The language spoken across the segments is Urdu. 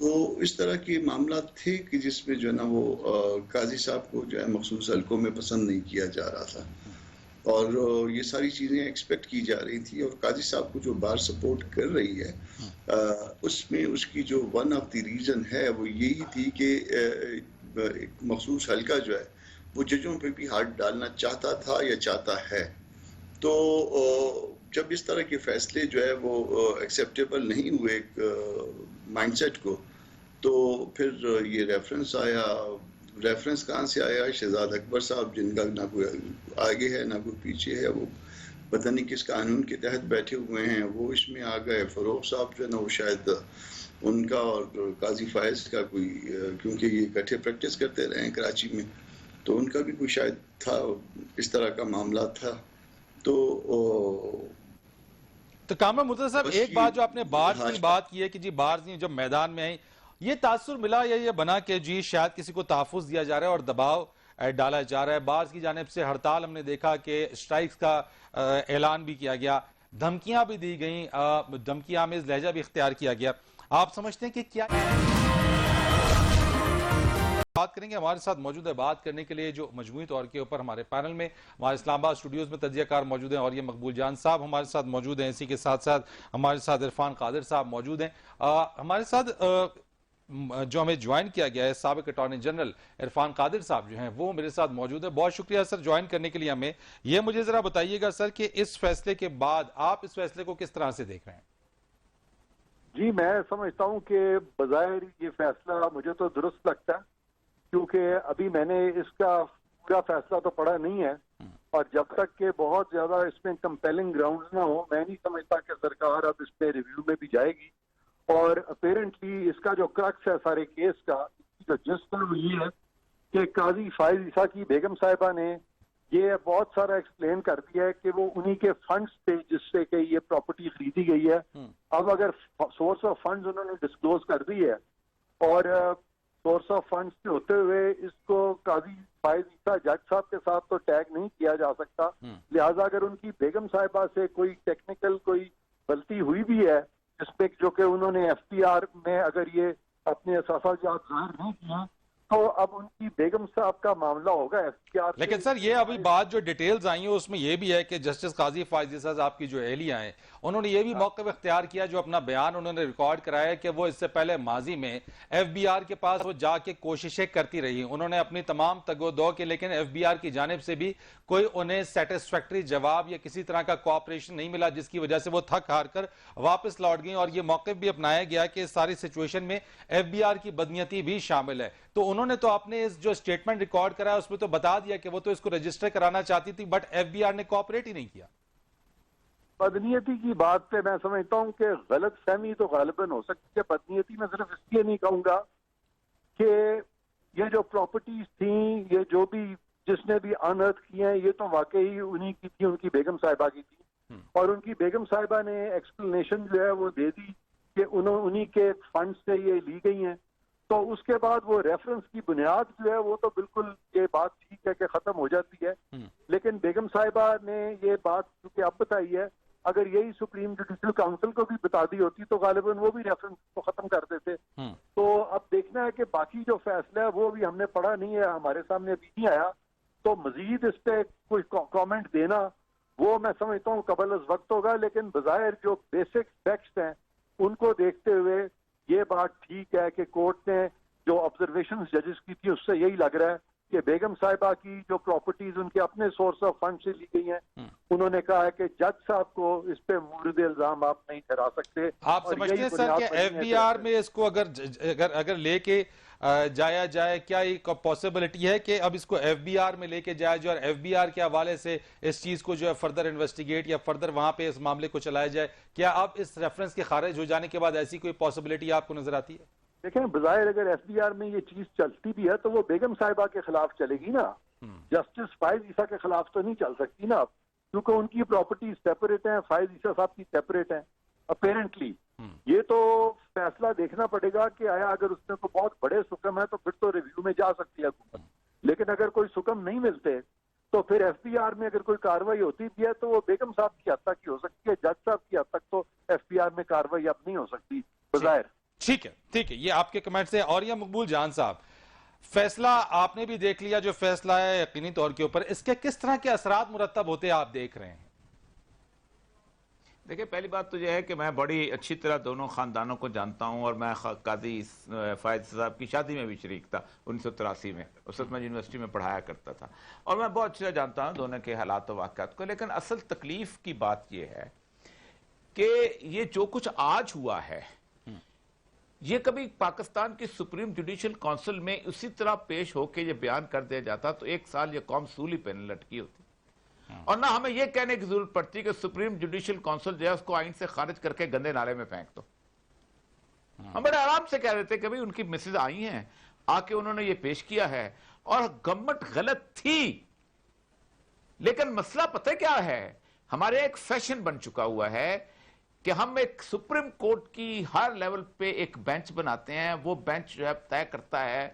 تو اس طرح کے معاملات تھے کہ جس میں جو ہے نا وہ قاضی صاحب کو جو ہے مخصوص حلقوں میں پسند نہیں کیا جا رہا تھا، اور یہ ساری چیزیں ایکسپیکٹ کی جا رہی تھی، اور قاضی صاحب کو جو بار سپورٹ کر رہی ہے اس میں اس کی جو ون آف دی ریزن ہے وہ یہی تھی کہ ایک مخصوص حلقہ جو ہے وہ ججوں پہ بھی ہاتھ ڈالنا چاہتا تھا یا چاہتا ہے. تو جب اس طرح کے فیصلے جو ہے وہ ایکسیپٹیبل نہیں ہوئے ایک مائنڈ سیٹ کو، تو پھر یہ ریفرنس آیا. ریفرنس کہاں سے آیا؟ شہزاد اکبر صاحب، جن کا نہ کوئی آگے ہے نہ کوئی پیچھے ہے، وہ پتہ نہیں کس قانون کے تحت بیٹھے ہوئے ہیں، وہ اس میں آ گئے. فروغ صاحب جو ہے نا وہ شاید ان کا اور قاضی فائز کا کوئی، کیونکہ یہ اکٹھے پریکٹس کرتے رہے ہیں کراچی میں، تو ان کا بھی کوئی شاید تھا، اس طرح کا معاملہ تھا. تو کامران مرتضی صاحب، ایک بات جو آپ نے بارز کی بات کی ہے کہ جی بارز جب میدان میں آئیں، یہ تاثر ملا یا یہ بنا کہ جی شاید کسی کو تحفظ دیا جا رہا ہے اور دباؤ ڈالا جا رہا ہے؟ بارز کی جانب سے ہڑتال ہم نے دیکھا کہ اسٹرائکس کا اعلان بھی کیا گیا، دھمکیاں بھی دی گئیں، دھمکی آمیز لہجہ بھی اختیار کیا گیا. آپ سمجھتے ہیں کہ کیا بات کریں گے؟ ہمارے ساتھ موجود ہے بات کرنے کے لیے جو مجموعی طور کے اوپر ہمارے پینل میں ہمارے اسلام آباد اسٹوڈیوز میں تجزیہ کار موجود ہیں، اور یہ مقبول جان صاحب ہمارے ساتھ موجود ہیں. اسی کے ساتھ ساتھ ہمارے ساتھ عرفان قادر صاحب موجود ہیں. ہمارے ساتھ جو ہمیں جوائن کیا گیا ہے سابق اٹارنی جنرل عرفان قادر صاحب جو ہیں وہ میرے ساتھ موجود ہیں. بہت شکریہ سر جوائن کرنے کے لیے ہمیں. یہ مجھے ذرا بتائیے گا سر کہ اس فیصلے کے بعد آپ اس فیصلے کو کس طرح سے دیکھ رہے ہیں؟ جی میں سمجھتا ہوں کہ بظاہر یہ فیصلہ مجھے تو درست لگتا ہے، کیونکہ ابھی میں نے اس کا پورا فیصلہ تو پڑھا نہیں ہے، اور جب تک کہ بہت زیادہ اس میں کمپیلنگ گراؤنڈز نہ ہو میں نہیں سمجھتا کہ سرکار اب اس پہ ریویو میں بھی جائے گی. اور اپیرنٹلی اس کا جو کرکس ہے سارے کیس کا، جو جس طرح یہ ہے کہ قاضی فائز عیسیٰ کی بیگم صاحبہ نے یہ بہت سارا ایکسپلین کر دیا ہے کہ وہ انہی کے فنڈز تھے جس سے کہ یہ پراپرٹی خریدی گئی ہے. اب اگر سورس آف فنڈز انہوں نے ڈسکلوز کر دی ہے، اور سورس آف فنڈز کے ہوتے ہوئے اس کو قاضی فائز عیسیٰ جج صاحب کے ساتھ تو ٹیگ نہیں کیا جا سکتا، لہٰذا اگر ان کی بیگم صاحبہ سے کوئی ٹیکنیکل کوئی غلطی ہوئی بھی ہے جس پہ جو کہ انہوں نے ایف پی آر میں اگر یہ اپنے احساسات ظاہر نہیں کیا، تو اب ان کی بیگم صاحب کا معاملہ ہوگا ایف پی آر. لیکن سر یہ ابھی بات جو ڈیٹیلز آئی ہیں اس میں یہ بھی ہے کہ جسٹس قاضی فائز عیسیٰ صاحب کی جو اہلیہ ہیں انہوں نے یہ بھی موقف اختیار کیا، جو اپنا بیان انہوں نے ریکارڈ کرایا کہ وہ اس سے پہلے ماضی میں ایف بی آر کے پاس وہ جا کے کوششیں کرتی رہی، انہوں نے اپنی تمام تگ و دو کے، لیکن ایف بی آر کی جانب سے بھی کوئی انہیں سیٹسفیکٹری جواب یا کسی طرح کا کوآپریشن نہیں ملا، جس کی وجہ سے وہ تھک ہار کر واپس لوٹ گئیں. اور یہ موقف بھی اپنایا گیا کہ اس ساری سچویشن میں ایف بی آر کی بدنیتی بھی شامل ہے. تو انہوں نے تو اپنے اس جو سٹیٹمنٹ ریکارڈ کرا ہے اس میں تو بتا دیا کہ وہ تو اس کو رجسٹر کرانا چاہتی تھی، بٹ ایف بی آر نے کوآپریٹ ہی نہیں کیا. بدنیتی کی بات پہ میں سمجھتا ہوں کہ غلط فہمی تو غالباً ہو سکتی ہے. بدنیتی میں صرف اس لیے نہیں کہوں گا کہ یہ جو پراپرٹیز تھیں، یہ جو بھی جس نے بھی انرتھ کی ہیں، یہ تو واقعی انہی کی تھی، ان کی بیگم صاحبہ کی تھی، اور ان کی بیگم صاحبہ نے ایکسپلینیشن جو ہے وہ دے دی کہ انہی کے فنڈ سے یہ لی گئی ہیں. تو اس کے بعد وہ ریفرنس کی بنیاد جو ہے وہ تو بالکل یہ بات ٹھیک ہے کہ ختم ہو جاتی ہے، لیکن بیگم صاحبہ نے یہ بات کیونکہ اب بتائی ہے، اگر یہی سپریم جوڈیشل کاؤنسل کو بھی بتا دی ہوتی تو غالباً وہ بھی ریفرنس کو ختم کر دیتے. تو اب دیکھنا ہے کہ باقی جو فیصلہ ہے وہ بھی ہم نے پڑھا نہیں ہے، ہمارے سامنے ابھی نہیں آیا، تو مزید اس پہ کوئی کامنٹ دینا وہ میں سمجھتا ہوں قبل از وقت ہوگا. لیکن بظاہر جو بیسک فیکٹس ہیں ان کو دیکھتے ہوئے یہ بات ٹھیک ہے کہ کورٹ نے جو آبزرویشن ججز کی تھی اس سے یہی لگ رہا ہے کہ بیگم صاحبہ کی جو پراپرٹیز ان کے اپنے سورس آف فنڈ سے لی گئی ہیں، انہوں نے کہا ہے کہ جج صاحب کو اس پہ مورد الزام آپ نہیں ٹھہرا سکتے. آپ سمجھتے ہیں سر کہ ایف بی آر میں اس کو اگر لے کے جایا جائے، کیا ایک پاسبلٹی ہے کہ اب اس کو ایف بی آر میں لے کے جایا جائے اور ایف بی آر کے حوالے سے اس چیز کو جو ہے فردر انویسٹیگیٹ یا فردر وہاں پہ اس معاملے کو چلایا جائے؟ کیا اب اس ریفرنس کے خارج ہو جانے کے بعد ایسی کوئی پاسبلٹی آپ کو نظر آتی ہے؟ دیکھیں بظاہر اگر ایف بی آر میں یہ چیز چلتی بھی ہے تو وہ بیگم صاحبہ کے خلاف چلے گی نا، جسٹس فائز عیسیٰ کے خلاف تو نہیں چل سکتی نا، کیونکہ ان کی پراپرٹی سیپریٹ ہیں، فائز عیسیٰ صاحب کی سیپریٹ ہیں اپیرنٹلی. یہ تو فیصلہ دیکھنا پڑے گا کہ آیا اگر اس میں کوئی بہت بڑے سکم ہے تو پھر تو ریویو میں جا سکتی ہے حکومت، لیکن اگر کوئی سکم نہیں ملتے تو پھر ایف بی آر میں اگر کوئی کاروائی ہوتی بھی ہے تو وہ بیگم صاحب کی حد تک ہی ہو سکتی ہے، جج صاحب کی حد تک تو ایف بی آر میں کاروائی اب نہیں ہو سکتی بظاہر. ٹھیک ہے. ٹھیک ہے، یہ آپ کے کمنٹس ہیں. اور یہ مقبول جان صاحب، فیصلہ آپ نے بھی دیکھ لیا جو فیصلہ ہے یقینی طور کے اوپر، اس کے کس طرح کے اثرات مرتب ہوتے آپ دیکھ رہے ہیں؟ دیکھیں پہلی بات تو یہ ہے کہ میں بڑی اچھی طرح دونوں خاندانوں کو جانتا ہوں، اور میں قاضی فائد صاحب کی شادی میں بھی شریک تھا 1983 میں. اس وقت میں یونیورسٹی میں پڑھایا کرتا تھا، اور میں بہت اچھی طرح جانتا ہوں دونوں کے حالات و واقعات کو. لیکن اصل تکلیف کی بات یہ ہے کہ یہ جو کچھ آج ہوا ہے، یہ کبھی پاکستان کی سپریم جوڈیشل کونسل میں اسی طرح پیش ہو کے یہ بیان کر دیا جاتا تو 1 سال یہ قوم سولی پہ لٹکی ہوتی، اور نہ ہمیں یہ کہنے کی ضرورت پڑتی کہ سپریم جوڈیشل کونسل جو ہے اس کو آئین سے خارج کر کے گندے نالے میں پھینک دو. ہم بڑے آرام سے کہہ دیتے کہ بھئی ان کی مسز آئی ہیں، آ کے انہوں نے یہ پیش کیا ہے اور گورنمنٹ غلط تھی. لیکن مسئلہ پتہ کیا ہے، ہمارے ایک فیشن بن چکا ہوا ہے کہ ہم ایک سپریم کورٹ کی ہر لیول پہ ایک بینچ بناتے ہیں. وہ بینچ جو ہے طے کرتا ہے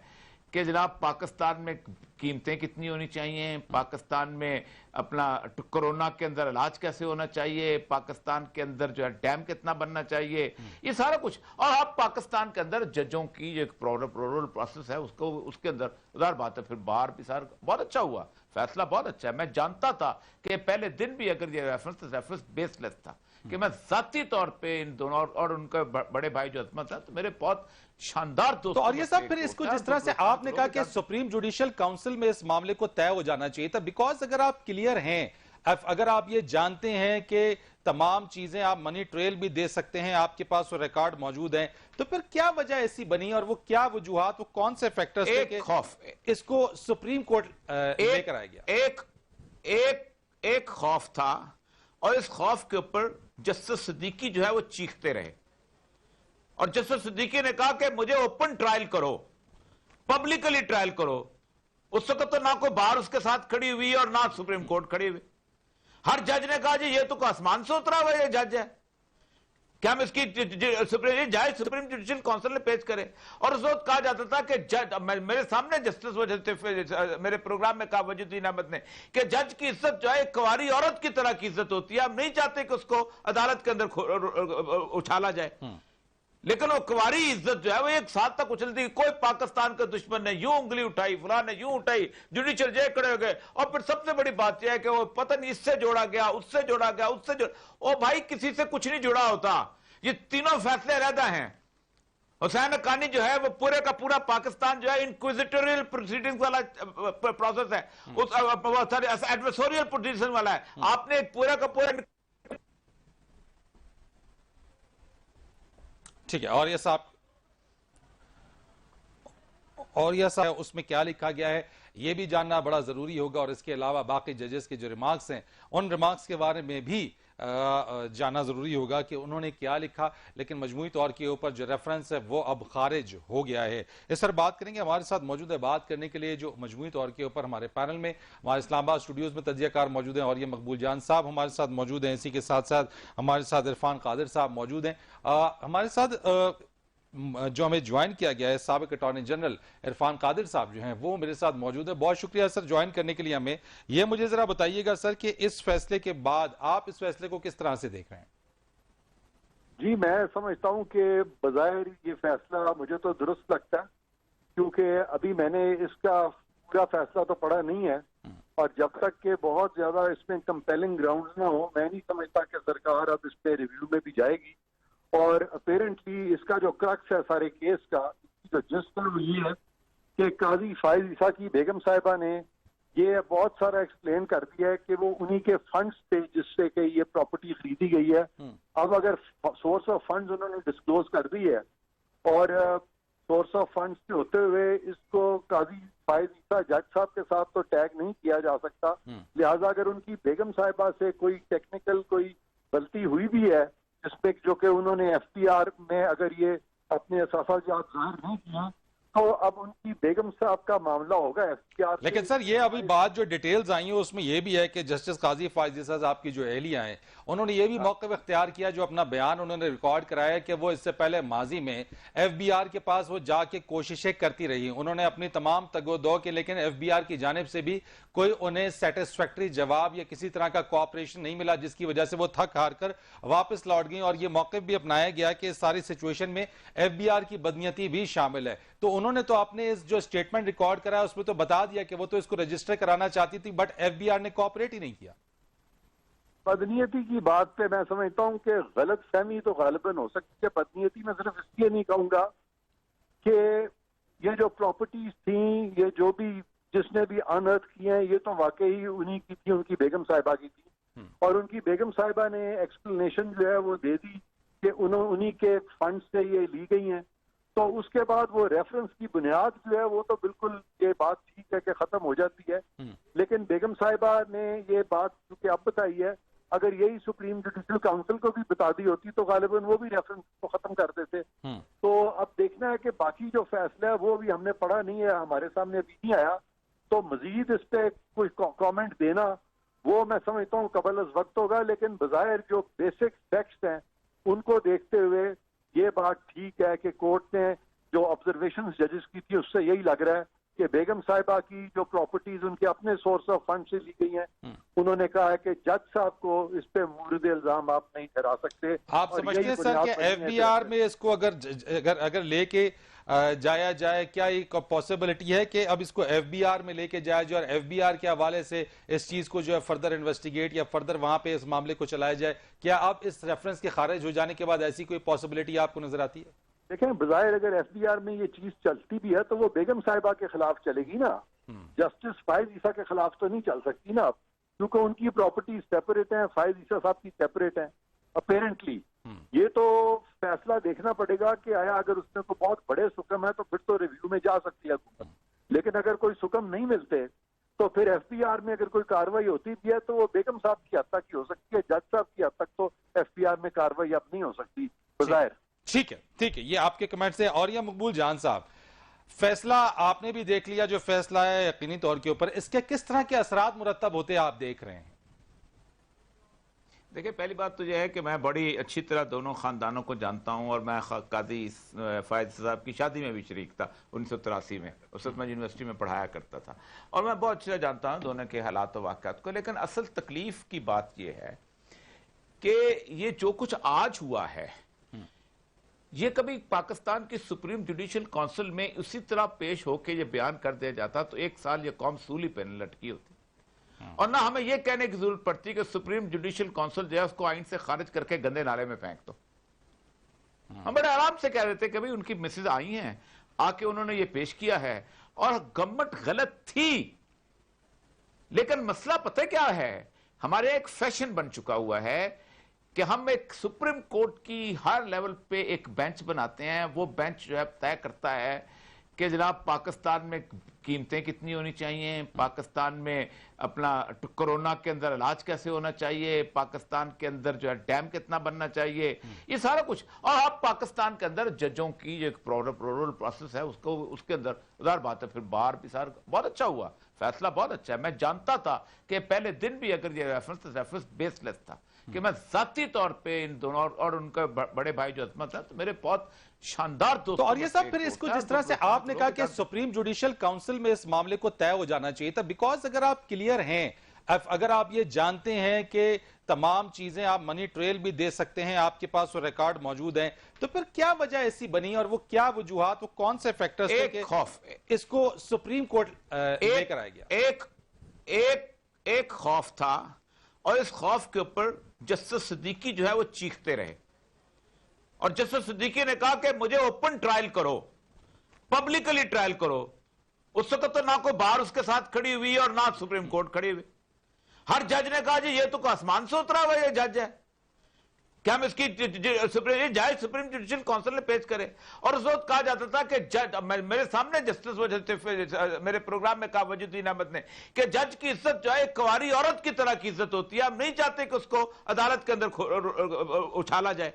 کہ جناب پاکستان میں قیمتیں کتنی ہونی چاہیے، پاکستان میں اپنا کرونا کے اندر علاج کیسے ہونا چاہیے، پاکستان کے اندر جو ہے ڈیم کتنا بننا چاہیے، یہ سارا کچھ. اور اب پاکستان کے اندر ججوں کی جو پرورل پروسیس ہے اس کے اندر ظاہر بات ہے پھر باہر بھی سارا بہت اچھا ہوا، فیصلہ بہت اچھا ہے. میں جانتا تھا کہ پہلے دن بھی اگر یہ ریفرنس بیس لیس تھا کہ میں ذاتی طور پہ ان دونوں اور ان کے بڑے بھائی جو عظمت ہے تو میرے بہت شاندار دوست. تو اور یہ صاحب پھر اس کو جس طرح سے آپ نے کہا کہ سپریم جوڈیشل کونسل میں اس معاملے کو طے ہو جانا چاہیے تھا، بیکاز اگر آپ کلیئر ہیں، اگر آپ یہ جانتے ہیں کہ تمام چیزیں آپ منی ٹریل بھی دے سکتے ہیں، آپ کے پاس وہ ریکارڈ موجود ہیں، تو پھر کیا وجہ ایسی بنی اور وہ کیا وجوہات، وہ کون سے فیکٹرز تھے کہ اس کو سپریم کورٹ لے کر آیا گیا؟ ایک خوف تھا، اور اس خوف کے اوپر جسٹس صدیقی جو ہے وہ چیختے رہے، اور جسٹس صدیقی نے کہا کہ مجھے اوپن ٹرائل کرو، پبلکلی ٹرائل کرو. اس وقت تو نہ کوئی بار اس کے ساتھ کھڑی ہوئی اور نہ سپریم کورٹ کھڑی ہوئی. ہر جج نے کہا جی یہ تو آسمان سے اترا ہوا یہ جج ہے کہ ہم اس کی جائز سپریم جوڈیشل کونسل نے پیش کرے. اور اس وقت کہا جاتا تھا کہ جج، میرے سامنے جسٹس میرے پروگرام میں کہا وجودین احمد نے کہ جج کی عزت جو ہے ایک کنواری عورت کی طرح کی عزت ہوتی ہے، ہم نہیں چاہتے کہ اس کو عدالت کے اندر اچھالا جائے. لیکن وہ کنواری عزت جو ہے وہ 1 سال تک اچھلتی. کوئی پاکستان کے دشمن نے یوں انگلی اٹھائی، فلاں نے یوں اٹھائی، جوڈیشل جج کھڑے ہو گئے. اور پھر سب سے بڑی بات یہ ہے کہ وہ پتہ نہیں اس سے جوڑا گیا، اس سے جوڑا گیا، اس سے جوڑا. او بھائی کسی سے کچھ نہیں جڑا ہوتا، یہ تینوں فیصلے علیحدہ ہیں. حسین حقانی جو ہے وہ پورے کا پورا پاکستان جو ہے انکویزیٹوریل پروسیڈنگز والا پروسیس ہے، ایڈورسوریل پروسیڈنگز والا ہے. آپ نے پورا کا پورا. ٹھیک ہے. اور یہ صاحب اس میں کیا لکھا گیا ہے یہ بھی جاننا بڑا ضروری ہوگا، اور اس کے علاوہ باقی ججز کے جو ریمارکس ہیں ان ریمارکس کے بارے میں بھی جاننا ضروری ہوگا کہ انہوں نے کیا لکھا. لیکن مجموعی طور کے اوپر جو ریفرنس ہے وہ اب خارج ہو گیا ہے. اس پر بات کریں گے. ہمارے ساتھ موجود ہے بات کرنے کے لیے جو مجموعی طور کے اوپر ہمارے پینل میں ہمارے اسلام آباد اسٹوڈیوز میں تجزیہ کار موجود ہیں، اور یہ مقبول جان صاحب ہمارے ساتھ موجود ہیں. اسی کے ساتھ ساتھ ہمارے ساتھ عرفان قادر صاحب موجود ہیں. ہمارے ساتھ جو ہمیں جوائن کیا گیا ہے سابق اٹارنی جنرل عرفان قادر صاحب جو ہیں وہ میرے ساتھ موجود ہے. بہت شکریہ سر جوائن کرنے کے لیے ہمیں. یہ مجھے ذرا بتائیے گا سر کہ اس فیصلے کے بعد آپ اس فیصلے کو کس طرح سے دیکھ رہے ہیں؟ جی میں سمجھتا ہوں کہ بظاہر یہ فیصلہ مجھے تو درست لگتا ہے، کیونکہ ابھی میں نے اس کا پورا فیصلہ تو پڑھا نہیں ہے، اور جب تک کہ بہت زیادہ اس میں کمپیلنگ گراؤنڈز نہ ہو میں نہیں سمجھتا کہ سرکار اب اس پہ ریویو میں بھی جائے گی. اور اپیرنٹلی اس کا جو کرکس ہے سارے کیس کا جو جس طرح یہ ہے کہ قاضی فائز عیسیٰ کی بیگم صاحبہ نے یہ بہت سارا ایکسپلین کر دیا ہے کہ وہ انہی کے فنڈز تھے جس سے کہ یہ پراپرٹی خریدی گئی ہے. اب اگر سورس آف فنڈز انہوں نے ڈسکلوز کر دی ہے، اور سورس آف فنڈز کے ہوتے ہوئے اس کو قاضی فائز عیسیٰ جج صاحب کے ساتھ تو ٹیگ نہیں کیا جا سکتا، لہٰذا اگر ان کی بیگم صاحبہ سے کوئی ٹیکنیکل کوئی غلطی ہوئی بھی ہے جس پہ جو کہ انہوں نے ایف ٹی آر میں اگر یہ اپنے اثاثہ جات ظاہر نہیں کیا، تو اب ان کی بیگم صاحب کا معاملہ ہوگا FBR سے۔ لیکن سر یہ ابھی بات جو ڈیٹیلز آئی ہیں اس میں یہ بھی ہے کہ جسٹس قاضی فائز عیسیٰ صاحب کی جو اہلیہ ہیں انہوں نے یہ بھی موقف اختیار کیا، جو اپنا بیان انہوں نے ریکارڈ کرایا کہ وہ اس سے پہلے ماضی میں FBR کے پاس وہ جا کے کوششیں کرتی رہی، انہوں نے اپنی تمام تگ و دو کے، لیکن FBR کی جانب سے بھی کوئی انہیں سیٹسفیکٹری جواب یا کسی طرح کا کوآپریشن نہیں ملا، جس کی وجہ سے وہ تھک ہار کر واپس لوٹ گئیں، اور یہ موقف بھی اپنایا گیا کہ اس ساری سچویشن میں FBR کی بدنیتی بھی شامل ہے۔ تو انہوں نے تو اپنے اس جو سٹیٹمنٹ ریکارڈ کرا ہے اس میں تو بتا دیا کہ وہ تو اس کو رجسٹر کرانا چاہتی تھی، بٹ FBR نے کوآپریٹ ہی نہیں کیا۔ بدنیتی کی بات پہ میں سمجھتا ہوں کہ غلط فہمی تو غالباً ہو سکتی ہے۔ بدنیتی میں صرف اس لیے نہیں کہوں گا کہ یہ جو پراپرٹیز تھیں، یہ جو بھی جس نے بھی انرتھ کی ہیں، یہ تو واقعی انہی کی تھی، ان کی بیگم صاحبہ کی تھی، اور ان کی بیگم صاحبہ نے ایکسپلینیشن جو ہے وہ دے دی کہ انہی کے فنڈ سے یہ لی گئی ہیں۔ تو اس کے بعد وہ ریفرنس کی بنیاد جو ہے وہ تو بالکل یہ بات ٹھیک ہے کہ ختم ہو جاتی ہے، لیکن بیگم صاحبہ نے یہ بات چونکہ اب بتائی ہے، اگر یہی سپریم جوڈیشل کاؤنسل کو بھی بتا دی ہوتی تو غالباً وہ بھی ریفرنس کو ختم کر دیتے۔ تو اب دیکھنا ہے کہ باقی جو فیصلہ ہے وہ بھی ہم نے پڑھا نہیں ہے، ہمارے سامنے ابھی نہیں آیا، تو مزید اس پہ کوئی کامنٹ دینا وہ میں سمجھتا ہوں قبل از وقت ہوگا، لیکن بظاہر جو بیسک فیکٹس ہیں ان کو دیکھتے ہوئے یہ بات ٹھیک ہے کہ کورٹ نے جو آبزرویشن ججز کی تھی اس سے یہی لگ رہا ہے کہ بیگم صاحبہ کی جو پراپرٹیز ان کے اپنے سورس آف فنڈ سے لی گئی ہیں، انہوں نے کہا ہے کہ جج صاحب کو اس پہ مورد الزام آپ نہیں ٹھہرا سکتے۔ آپ سمجھتے ہیں سر کہ FBR میں اس کو اگر لے کے جایا جائے، کیا ایک پاسبلٹی ہے کہ اب اس کو FBR میں لے کے جایا جائے اور FBR کے حوالے سے اس چیز کو جو ہے فردر انویسٹیگیٹ یا فردر وہاں پہ اس معاملے کو چلایا جائے؟ کیا اب اس ریفرنس کے خارج ہو جانے کے بعد ایسی کوئی پاسبلٹی آپ کو نظر آتی ہے؟ دیکھیں، بظاہر اگر FBR میں یہ چیز چلتی بھی ہے تو وہ بیگم صاحبہ کے خلاف چلے گی نا، جسٹس فائز عیسیٰ کے خلاف تو نہیں چل سکتی نا، کیونکہ ان کی پراپرٹی سیپریٹ ہیں، فائز عیسیٰ صاحب کی سیپریٹ ہیں اپیرنٹلی۔ یہ تو فیصلہ دیکھنا پڑے گا کہ آیا اگر اس میں کوئی بہت بڑے سکم ہے تو پھر تو ریویو میں جا سکتی ہے حکومت، لیکن اگر کوئی سکم نہیں ملتے تو پھر FBR میں اگر کوئی کاروائی ہوتی بھی ہے تو وہ بیگم صاحب کی حد تک کی ہو سکتی ہے، جج صاحب کی حد تک تو FBR میں کاروائی اب نہیں ہو سکتی بظاہر۔ ٹھیک ہے، یہ آپ کے کمنٹس ہیں۔ اور یہ مقبول جان صاحب، فیصلہ آپ نے بھی دیکھ لیا، جو فیصلہ ہے یقینی طور کے اوپر اس کے کس طرح کے اثرات مرتب ہوتے آپ دیکھ رہے ہیں؟ دیکھیں، پہلی بات تو یہ ہے کہ میں بڑی اچھی طرح دونوں خاندانوں کو جانتا ہوں، اور میں قاضی فائز صاحب کی شادی میں بھی شریک تھا 1983 میں، اس وقت میں یونیورسٹی میں پڑھایا کرتا تھا، اور میں بہت اچھا جانتا ہوں دونوں کے حالات و واقعات کو۔ لیکن اصل تکلیف کی بات یہ ہے کہ یہ جو کچھ آج ہوا ہے یہ کبھی پاکستان کی سپریم جوڈیشل کونسل میں اسی طرح پیش ہو کے یہ بیان کر دیا جاتا تو ایک سال یہ قوم سولی پہ لٹکی ہوتی، اور نہ ہمیں یہ کہنے کی ضرورت پڑتی کہ سپریم جوڈیشل کونسل جو ہے اس کو آئین سے خارج کر کے گندے نالے میں پھینک دو۔ ہم بڑے آرام سے کہہ رہے تھے کہ بھئی ان کی مسز آئی ہیں، آ کے انہوں نے یہ پیش کیا ہے، اور گورنمنٹ غلط تھی، لیکن مسئلہ پتہ کیا ہے، ہمارے ایک فیشن بن چکا ہوا ہے کہ ہم ایک سپریم کورٹ کی ہر لیول پہ ایک بینچ بناتے ہیں، وہ بینچ جو ہے طے کرتا ہے کہ جناب پاکستان میں قیمتیں کتنی ہونی چاہیے، پاکستان میں اپنا کرونا کے اندر علاج کیسے ہونا چاہیے، پاکستان کے اندر جو ہے ڈیم کتنا بننا چاہیے، یہ سارا کچھ۔ اور اب پاکستان کے اندر ججوں کی جو ایک پرورل پروسیس ہے اس کے اندر ظاہر بات ہے پھر باہر بھی سارا بہت اچھا ہوا، فیصلہ بہت اچھا ہے۔ میں جانتا تھا کہ پہلے دن بھی اگر یہ ریفرنس بیس لیس تھا کہ میں ذاتی طور پہ ان دونوں اور ان کا بڑے بھائی جو عظمت ہے تو میرے بہت شاندار دوست۔ تو اور یہ صاحب پھر اس کو جس طرح سے آپ نے کہا کہ سپریم جوڈیشل کاؤنسل میں اس معاملے کو طے ہو جانا چاہیے تھا، بیکاز اگر آپ کلیئر ہیں، اگر آپ یہ جانتے ہیں کہ تمام چیزیں آپ منی ٹریل بھی دے سکتے ہیں، آپ کے پاس وہ ریکارڈ موجود ہیں، تو پھر کیا وجہ ایسی بنی اور وہ کیا وجوہات، وہ کون سے فیکٹرز تھے کہ اس کو سپریم کورٹ لے کر آیا گیا؟ ایک خوف تھا، اور اس خوف کے اوپر جسٹس صدیقی جو ہے وہ چیختے رہے، اور جسٹس صدیقی نے کہا کہ مجھے اوپن ٹرائل کرو، پبلکلی ٹرائل کرو۔ اس وقت تو نہ کوئی بار اس کے ساتھ کھڑی ہوئی اور نہ سپریم کورٹ کھڑی ہوئی، ہر جج نے کہا جی یہ تو آسمان سے اترا ہوا یہ جج ہے کہ ہم اس کی جائز سپریم جوڈیشل کونسل نے پیش کرے۔ اور اس وقت کہا جاتا تھا کہ جج، میرے سامنے جسٹس میرے پروگرام میں کہا وجودین احمد نے کہ جج کی عزت جو ہے ایک کنواری عورت کی طرح کی عزت ہوتی ہے، ہم نہیں چاہتے کہ اس کو عدالت کے اندر اچھالا جائے۔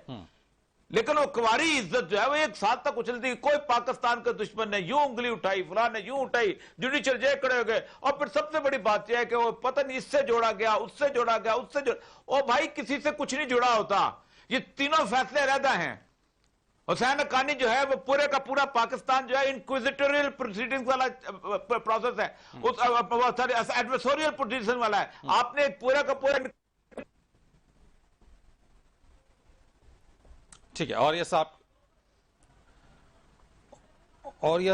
لیکن وہ کماری عزت جو ہے وہ ایک سال تک اچھلتی، کوئی پاکستان کا دشمن نے یوں انگلی اٹھائی، فلاں نے یوں اٹھائی، جوڈیشل جج کھڑے ہو گئے، اور پھر سب سے بڑی بات یہ ہے کہ وہ پتہ نہیں اس سے جوڑا گیا، اس سے جوڑا گیا، اس سے جوڑا، او بھائی کسی سے کچھ نہیں جڑا ہوتا، یہ تینوں فیصلے علیحدہ ہیں۔ حسین حقانی جو ہے وہ پورے کا پورا پاکستان جو ہے انکویزیٹوریل پروسیڈنگز والا پروسیس ہے، ایڈویسوریل پروسیڈنگ والا ہے، آپ نے ایک پورا کا پورا۔ ٹھیک ہے، اور یہ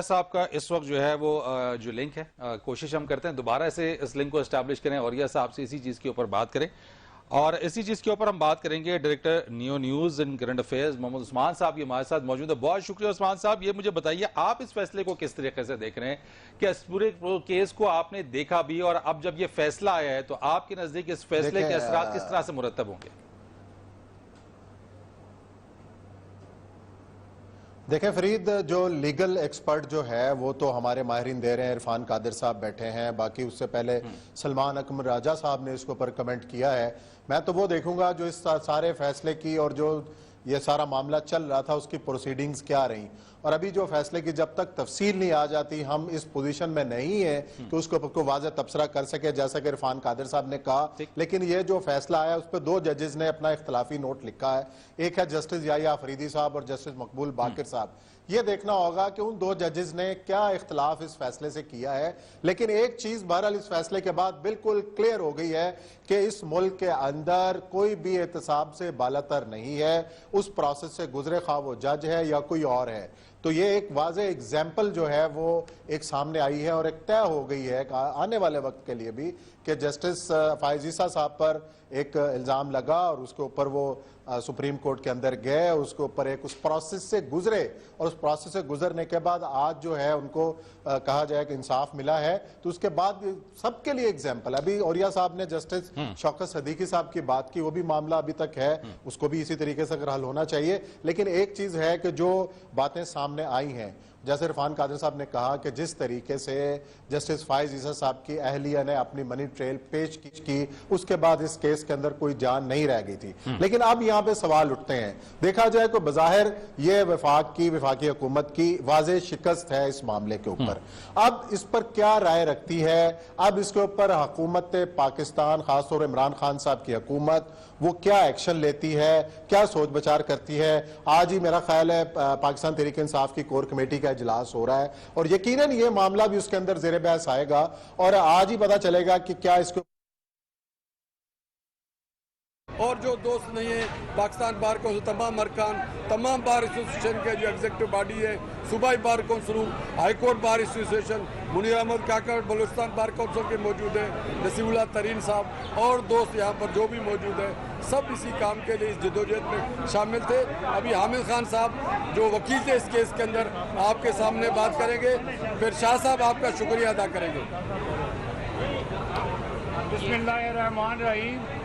صاحب کا اس وقت جو ہے وہ جو لنک ہے، کوشش ہم کرتے ہیں دوبارہ سے اس لنک کو اسٹیبلش کریں اور یہ صاحب سے اسی چیز کے اوپر بات کریں، اور اسی چیز کے اوپر ہم بات کریں گے director new news and current affairs Muhammad Usman Sahib یہ ہمارے ساتھ موجود ہے۔ بہت شکریہ عثمان صاحب، یہ مجھے بتائیے آپ اس فیصلے کو کس طریقے سے دیکھ رہے ہیں کہ اس پورے کیس کو آپ نے دیکھا بھی، اور اب جب یہ فیصلہ آیا ہے تو آپ کے نزدیک اس فیصلے کے اثرات کس طرح سے مرتب ہوں گے؟ دیکھیں فرید، جو لیگل ایکسپرٹ جو ہے وہ تو ہمارے ماہرین دے رہے ہیں، عرفان قادر صاحب بیٹھے ہیں، باقی اس سے پہلے سلمان اکمل راجہ صاحب نے اس کے اوپر کمنٹ کیا ہے۔ میں تو وہ دیکھوں گا جو اس سارے فیصلے کی اور جو یہ سارا معاملہ چل رہا تھا اس کی پروسیڈنگز کیا رہیں، اور ابھی جو فیصلے کی جب تک تفصیل نہیں آ جاتی ہم اس پوزیشن میں نہیں ہیں کہ اس کو واضح تبصرہ کر سکے، جیسا کہ عرفان قادر صاحب نے کہا۔ لیکن یہ جو فیصلہ آیا اس پہ 2 ججز نے اپنا اختلافی نوٹ لکھا ہے، ایک ہے جسٹس یحییٰ آفریدی صاحب اور جسٹس مقبول باقر صاحب۔ یہ دیکھنا ہوگا کہ ان 2 ججز نے کیا اختلاف اس فیصلے سے کیا ہے، لیکن ایک چیز بہرحال اس فیصلے کے بعد بالکل کلیئر ہو گئی ہے کہ اس ملک کے اندر کوئی بھی احتساب سے بالاتر نہیں ہے، اس پروسیس سے گزرے، خواہ وہ جج ہے یا کوئی اور ہے۔ تو یہ ایک واضح ایگزامپل جو ہے وہ ایک سامنے آئی ہے اور ایک طے ہو گئی ہے آنے والے وقت کے لیے بھی کہ جسٹس فائز عیسیٰ صاحب پر ایک الزام لگا اور اس کے اوپر وہ سپریم کورٹ کے اندر گئے، اس کے اوپر ایک اس پروسیس سے گزرے، اور اس پروسیس سے گزرنے کے بعد آج جو ہے ان کو کہا جائے کہ انصاف ملا ہے، تو اس کے بعد سب کے لیے ایگزامپل۔ ابھی اوریہ صاحب نے جسٹس شوکت صدیقی صاحب کی بات کی، وہ بھی معاملہ ابھی تک ہے، اس کو بھی اسی طریقے سے حل ہونا چاہیے۔ لیکن ایک چیز ہے کہ جو باتیں سامنے آئی ہیں، جیسے عرفان قادر صاحب نے کہا کہ جس طریقے سے جسٹس فائز عیسیٰ صاحب کی اہلیہ نے اپنی منی ٹریل پیش کی، اس کے بعد اس کیس کے اندر کوئی جان نہیں رہ گئی تھی۔ لیکن اب یہاں پہ سوال اٹھتے ہیں، دیکھا جائے تو بظاہر یہ وفاقی حکومت کی واضح شکست ہے اس معاملے کے اوپر۔ اب اس پر کیا رائے رکھتی ہے، اب اس کے اوپر حکومت پاکستان، خاص طور عمران خان صاحب کی حکومت، وہ کیا ایکشن لیتی ہے، کیا سوچ بچار کرتی ہے؟ آج ہی میرا خیال ہے پاکستان تحریک انصاف کی کور کمیٹی کا اجلاس ہو رہا ہے، اور یقیناً یہ معاملہ بھی اس کے اندر زیر بحث آئے گا، اور آج ہی پتا چلے گا کہ کیا اس کو اور جو دوست نہیں ہیں پاکستان بار کونسل تمام ارکان، تمام بار ایسوسیشن کے جو ایگزیکٹو باڈی ہے، صوبائی bar council, high court bar association, Munir Ahmad Kakar Balochistan bar council کے موجود ہیں، نصیب اللہ ترین صاحب اور دوست یہاں پر جو بھی موجود ہیں، سب اسی کام کے لیے اس جدوجہد میں شامل تھے۔ ابھی حامد خان صاحب جو وکیل تھے اس کیس کے اندر آپ کے سامنے بات کریں گے، پھر شاہ صاحب آپ کا شکریہ ادا کریں گے۔ بسم اللہ الرحمن الرحیم۔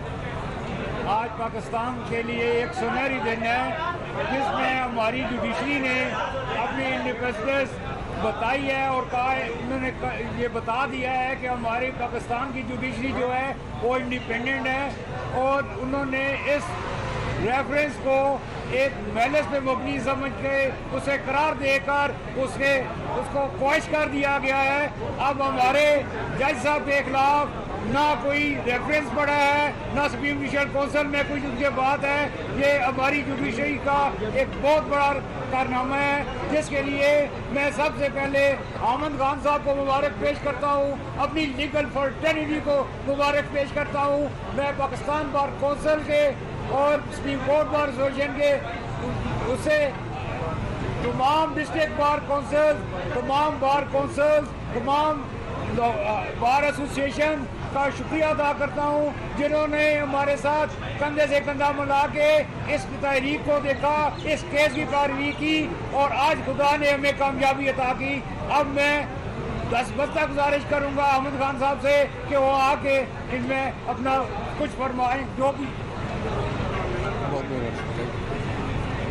آج پاکستان کے لیے ایک سنہری دن ہے جس میں ہماری جوڈیشری نے اپنی انڈیپینڈنس بتائی ہے، اور کہا ہے، انہوں نے یہ بتا دیا ہے کہ ہماری پاکستان کی جوڈیشری جو ہے وہ انڈیپینڈنٹ ہے، اور انہوں نے اس ریفرنس کو ایک محنت پہ مبنی سمجھ کے اسے قرار دے کر اس کو خواہش کر دیا گیا ہے۔ اب ہمارے جج صاحب کے خلاف نہ کوئی ریفرنس پڑا ہے، نہ سپریم جوڈیشل کونسل میں کوئی ان کے بات ہے۔ یہ ہماری جوڈیشری کا ایک بہت بڑا کارنامہ ہے، جس کے لیے میں سب سے پہلے حامد خان صاحب کو مبارک پیش کرتا ہوں، اپنی لیگل فرٹرنیٹی کو مبارک پیش کرتا ہوں۔ میں پاکستان بار کونسل کے اور سپریم کورٹ بار ایسوسیشن کے اسے تمام ڈسٹرکٹ بار کونسل، تمام بار کونسل، تمام بار ایسوسیشن کا شکریہ ادا کرتا ہوں، جنہوں نے ہمارے ساتھ کندھے سے کندھا ملا کے اس تحریک کو دیکھا، اس کیس کی پیروی کی، اور آج خدا نے ہمیں کامیابی عطا کی۔ اب میں دستبستہ گزارش کروں گا حامد خان صاحب سے کہ وہ آ کے ان میں اپنا کچھ فرمائیں جو بھی۔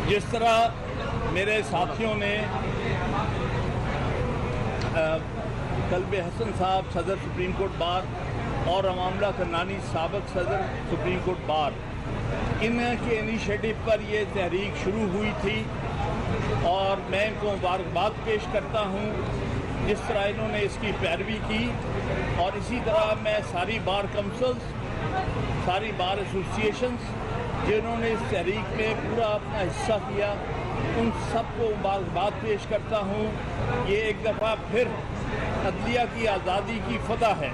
جس طرح میرے ساتھیوں نے طلب حسن صاحب صدر سپریم کورٹ بار اور معاملہ کرنانی سابق صدر سپریم کورٹ بار ان کے انیشیٹو پر یہ تحریک شروع ہوئی تھی اور میں ان کو مبارکباد پیش کرتا ہوں جس طرح انہوں نے اس کی پیروی کی. اور اسی طرح میں ساری بار کونسلز، ساری بار ایسوسیشنز جنہوں نے اس تحریک میں پورا اپنا حصہ کیا، ان سب کو مبارکباد پیش کرتا ہوں. یہ ایک دفعہ پھر عدلیہ کی آزادی کی فتح ہے،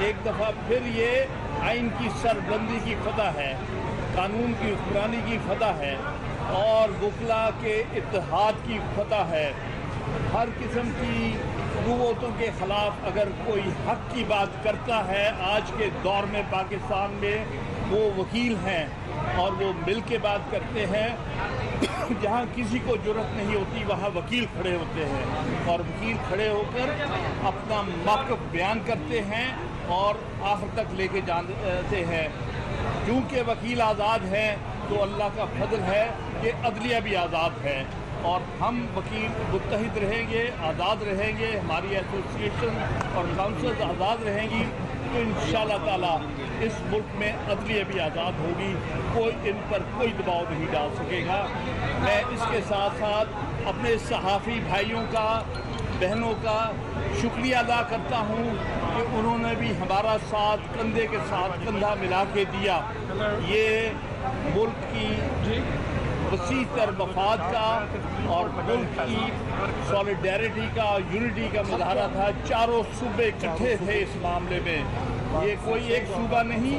ایک دفعہ پھر یہ آئین کی سربلندی کی فتح ہے، قانون کی حکمرانی کی فتح ہے اور وکلا کے اتحاد کی فتح ہے. ہر قسم کی قوتوں کے خلاف اگر کوئی حق کی بات کرتا ہے آج کے دور میں پاکستان میں، وہ وکیل ہیں اور وہ مل کے بات کرتے ہیں. جہاں کسی کو جرأت نہیں ہوتی وہاں وکیل کھڑے ہوتے ہیں اور وکیل کھڑے ہو کر اپنا موقف بیان کرتے ہیں اور آخر تک لے کے جاتے ہیں. چونکہ وکیل آزاد ہیں تو اللہ کا فضل ہے کہ عدلیہ بھی آزاد ہے اور ہم وکیل متحد رہیں گے، آزاد رہیں گے، ہماری ایسوسیشن اور کونسلز آزاد رہیں گی تو انشاءاللہ تعالیٰ اس ملک میں عدلیہ بھی آزاد ہوگی، کوئی ان پر کوئی دباؤ نہیں ڈال سکے گا. میں اس کے ساتھ ساتھ اپنے صحافی بھائیوں کا، بہنوں کا شکریہ ادا کرتا ہوں کہ انہوں نے بھی ہمارا ساتھ کندھے کے ساتھ کندھا ملا کے دیا. یہ ملک کی وسیع تر مفاد کا اور ملک کی سولیڈیرٹی کا، یونٹی کا مظاہرہ تھا. چاروں صوبے اکٹھے تھے اس معاملے میں، یہ کوئی ایک صوبہ نہیں،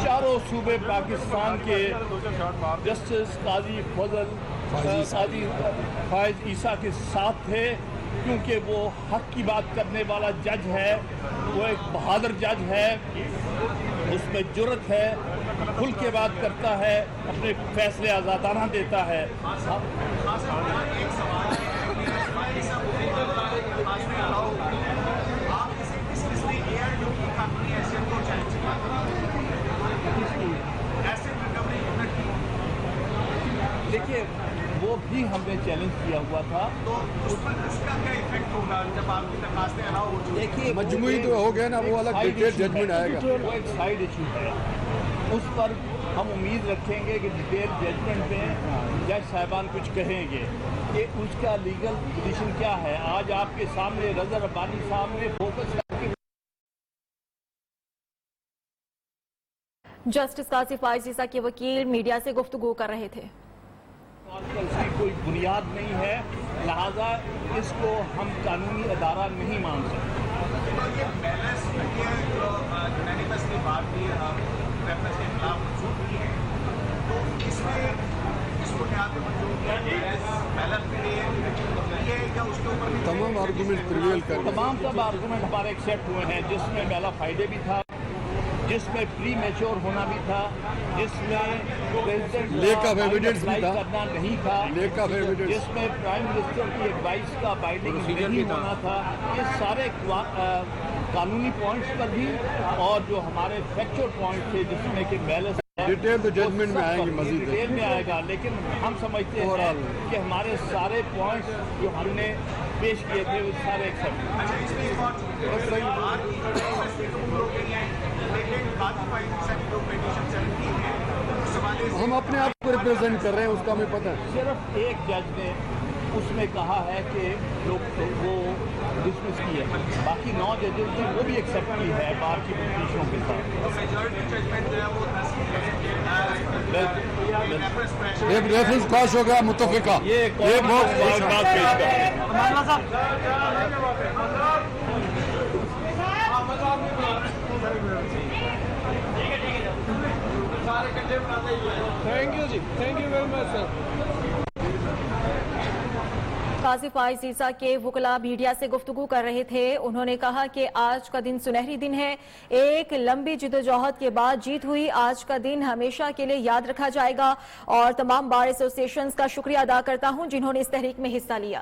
چاروں صوبے پاکستان کے جسٹس قاضی قاضی فائز عیسیٰ کے ساتھ تھے، کیونکہ وہ حق کی بات کرنے والا جج ہے، وہ ایک بہادر جج ہے، اس میں جرأت ہے، کھل کے بات کرتا ہے، اپنے فیصلے آزادانہ دیتا ہے. دیکھیے وہ بھی ہم نے چیلنج کیا ہوا تھا، تو اس کا کیا ایفیکٹ ہوگا جب آپ کی درخواستیں الاؤ ہو چکی؟ دیکھیے مجموعی تو ہو گیا نا، وہ الگ ڈیٹیل ججمنٹ آئے گا، وہ ایک سائیڈ ایشو ہے، اس پر ہم امید رکھیں گے کہ ڈیٹیل ججمنٹ میں جج صاحبان کچھ کہیں گے کہ اس کا لیگل پوزیشن کیا ہے. آج آپ کے سامنے رضا ربانی صاحب نے فوکس کر کے جسٹس قاضی فائز عیسیٰ کے وکیل میڈیا سے گفتگو کر رہے تھے. اس کی کوئی بنیاد نہیں ہے، لہذا اس کو ہم قانونی ادارہ نہیں مان سکتے. تمام آرگومنٹ پریویل کر تمام آرگومنٹ ہمارے ایکسیپٹ ہوئے ہیں، جس میں میلا فائدے بھی تھا، جس میں پری میچور ہونا بھی تھا، جس میں لیک آف ایویڈنس بھی تھا، کرنا نہیں تھا، لیک آف ایویڈنس، جس میں پرائم منسٹر کی ایڈوائس کا بائنڈنگ نہیں ہونا تھا. یہ سارے قانونی پوائنٹس پر بھی اور جو ہمارے فیکچوئل پوائنٹ تھے جس میں کہ بیلنس ڈیٹیل تو ججمنٹ میں آئیں گے، مزید ڈیٹیل میں آئے گا، لیکن ہم سمجھتے ہیں کہ ہمارے سارے پوائنٹس جو ہم نے پیش کیے تھے وہ سارے ایکسیپٹ. ہم اپنے آپ کو ریپرزینٹ کر رہے ہیں، اس کا ہمیں پتہ ہے. صرف ایک جج نے اس میں کہا ہے کہ لوگ وہ ڈسمس کی ہے، باقی 9 ججز نے وہ بھی ایکسیپٹ کی ہے بار کی پوزیشنوں کے ساتھ. ایک ریفرنس پاس ہو گیا متفقہ، یہ بہت بات پیش قاضی فائز عیسیٰ کے وکلاء میڈیا سے گفتگو کر رہے تھے. انہوں نے کہا کہ آج کا دن سنہری دن ہے، ایک لمبی جدوجہد کے بعد جیت ہوئی. آج کا دن ہمیشہ کے لیے یاد رکھا جائے گا اور تمام بار ایسوسیشنز کا شکریہ ادا کرتا ہوں جنہوں نے اس تحریک میں حصہ لیا.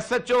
SHO,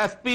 SP,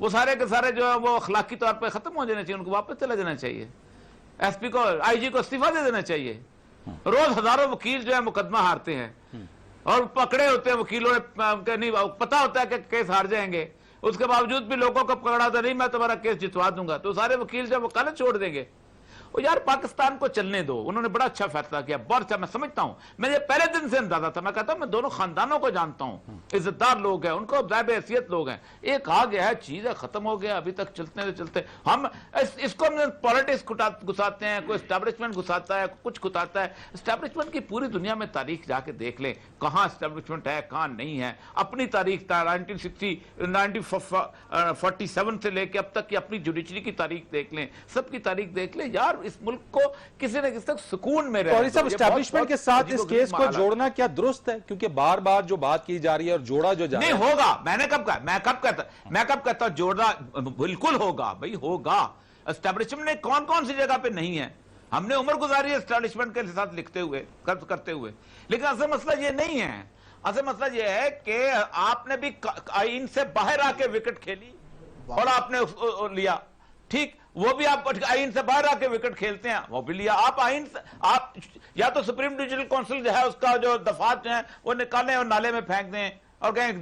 وہ سارے کے سارے جو ہے وہ اخلاقی طور پہ ختم ہو جانے چاہیے, ان کو واپس چلا جانا چاہیے, ایس پی کو آئی جی کو استعفیٰ دے دینا چاہیے. روز ہزاروں وکیل جو ہے مقدمہ ہارتے ہیں اور پکڑے ہوتے ہیں وکیلوں نے, نہیں پتا ہوتا ہے کہ کیس ہار جائیں گے, اس کے باوجود بھی لوگوں کو پکڑا ہوتا نہیں میں تمہارا کیس جتوا دوں گا, تو سارے وکیل جو ہے وہ کل چھوڑ دیں گے. وہ یار پاکستان کو چلنے دو, انہوں نے بڑا اچھا فیصلہ کیا, بہت اچھا. میں سمجھتا ہوں, میں یہ پہلے دن سے اندازہ تھا, میں کہتا ہوں میں دونوں خاندانوں کو جانتا ہوں, عزت دار لوگ ہیں, ان کو ضائب حیثیت لوگ ہیں. ایک آ گیا ہے چیز ہے, ختم ہو گیا, ابھی تک چلتے ہم اس کو پالیٹکس گھساتے ہیں, کوئی اسٹیبلشمنٹ گھساتا ہے, کچھ گھساتا ہے. اسٹیبلشمنٹ کی پوری دنیا میں تاریخ جا کے دیکھ لیں, کہاں اسٹیبلشمنٹ ہے کہاں نہیں ہے. اپنی تاریخ 1947 سے لے کے اب تک کی اپنی جوڈیشری کی تاریخ دیکھ لیں, سب کی تاریخ دیکھ لیں. یار اس ملک کو کسی نہ کسی تک سکون میں رہے. اور صاحب اسٹیبلشمنٹ کے ساتھ اس کیس کو جوڑنا کیا درست ہے؟ کیونکہ بار بار جو بات کی جا رہی ہے اور جوڑا جو جا رہا ہے نہیں ہوگا. میں نے کب کہا, میں کب کہتا ہوں جوڑنا بالکل ہوگا بھائی, ہوگا. اسٹیبلشمنٹ نے کون سی جگہ پہ نہیں ہے, ہم نے عمر گزاری ہے اسٹیبلشمنٹ کے ساتھ لکھتے ہوئے کرتے ہوئے, لیکن اصل مسئلہ یہ نہیں ہے. اصل مسئلہ یہ ہے کہ آپ نے بھی آئین سے باہر آ کے وکٹ کھیلی اور آپ نے لیا, ٹھیک, وہ بھی آپ آئین سے باہر آ کے وکٹ کھیلتے ہیں, وہ بھی لیا. آپ آئین سے آپ یا تو سپریم جوڈیشل کونسل جو ہے اس کا جو دفعات جو ہیں وہ نکالیں اور نالے میں پھینک دیں اور کہیں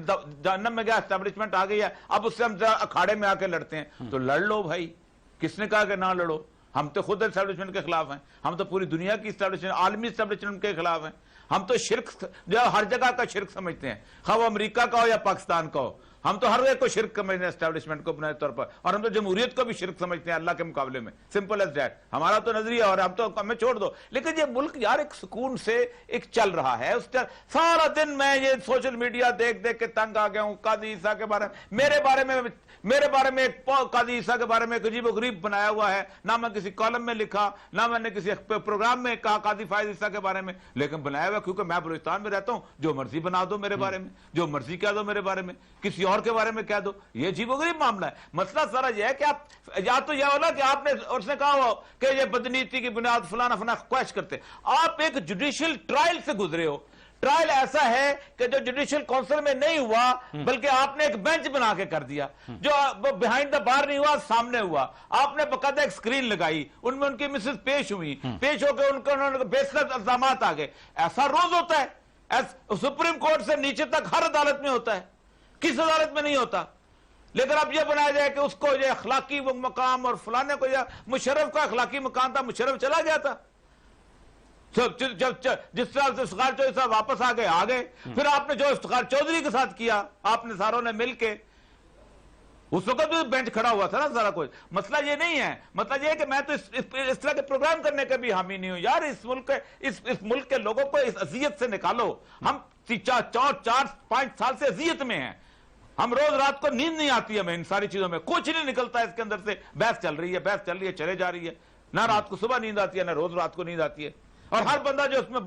جہنم میں گیا, اسٹیبلشمنٹ آ گئی ہے, اب اس سے ہم اکھاڑے میں آ کے لڑتے ہیں. تو لڑ لو بھائی, کس نے کہا کہ نہ لڑو؟ ہم تو خود اسٹیبلشمنٹ کے خلاف ہیں, ہم تو پوری دنیا کی اسٹیبلشمنٹ, عالمی اسٹیبلشمنٹ کے خلاف ہیں. ہم تو شرک جو ہر جگہ کا شرک سمجھتے ہیں, خواہ وہ امریکہ کا ہو یا پاکستان کا ہو. ہم تو ہر ایک کو شرک سمجھتے ہیں اسٹیبلشمنٹ کو بنیادی طور پر, اور ہم تو جمہوریت کو بھی شرک سمجھتے ہیں اللہ کے مقابلے میں. سمپل ایز دیٹ, ہمارا تو نظریہ, اور ہم تو ہمیں چھوڑ دو. لیکن یہ ملک یار ایک سکون سے ایک چل رہا ہے. سارا دن میں یہ سوشل میڈیا دیکھ کے تنگ آ گیا ہوں. قاضی عیسیٰ کے بارے میں میرے بارے میں قاضی عیسیٰ کے بارے میں ایک عجیب و غریب بنایا ہوا ہے. نہ میں کسی کالم میں لکھا, نہ میں نے کسی پروگرام میں کہا قاضی فائز عیسیٰ کے بارے میں, لیکن بنایا ہوا کیونکہ میں بلوچستان میں رہتا ہوں. جو مرضی بنا دو میرے بارے میں, جو مرضی کہہ دو میرے بارے میں, کسی اور کے بارے میں کہہ دو. یہ عجیب و غریب معاملہ ہے. مسئلہ سارا یہ ہے کہ آپ یا تو یہ ہونا کہ آپ نے اس نے کہا ہو کہ یہ بدنیتی کی بنیاد فلانا خواہش کرتے. آپ ایک جوڈیشل ٹرائل سے گزرے ہو. ٹرائل ایسا ہے کہ جو جوڈیشل کونسل میں نہیں ہوا بلکہ آپ نے ایک بینچ بنا کے کر دیا, جو بیہائنڈ دا بار نہیں ہوا, سامنے ہوا. آپ نے باقاعدہ ایک سکرین لگائی, ان میں ان کی مسز پیش ہوئی, پیش ہو کے انہوں نے بیسلت الزامات آ گئے. ایسا روز ہوتا ہے, سپریم کورٹ سے نیچے تک ہر عدالت میں ہوتا ہے, کس عدالت میں نہیں ہوتا. لیکن اب یہ بنایا جائے کہ اس کو یہ اخلاقی مقام, اور فلانے کو یہ مشرف کا اخلاقی مقام تھا, مشرف چلا گیا تھا. جس طرح سے افتخار چودھری صاحب واپس آ گئے, پھر آپ نے جو افتخار چودھری کے ساتھ کیا, آپ نے ساروں نے مل کے, اس وقت بھی بینچ کھڑا ہوا تھا نا سارا کچھ. مسئلہ یہ نہیں ہے, مسئلہ یہ ہے کہ میں تو اس طرح کے پروگرام کرنے کا بھی حامی نہیں ہوں. یار اس ملک کے لوگوں کو اس اذیت سے نکالو. ہم 4-5 سال سے اذیت میں ہیں. ہم روز رات کو نیند نہیں آتی ہے, ہمیں ان ساری چیزوں میں کچھ نہیں نکلتا ہے اس کے اندر سے. بحث چل رہی ہے چلے جا رہی ہے. نہ رات کو صبح نیند آتی ہے, نہ روز رات کو نیند آتی ہے. اور ہر بندہ جو اس میں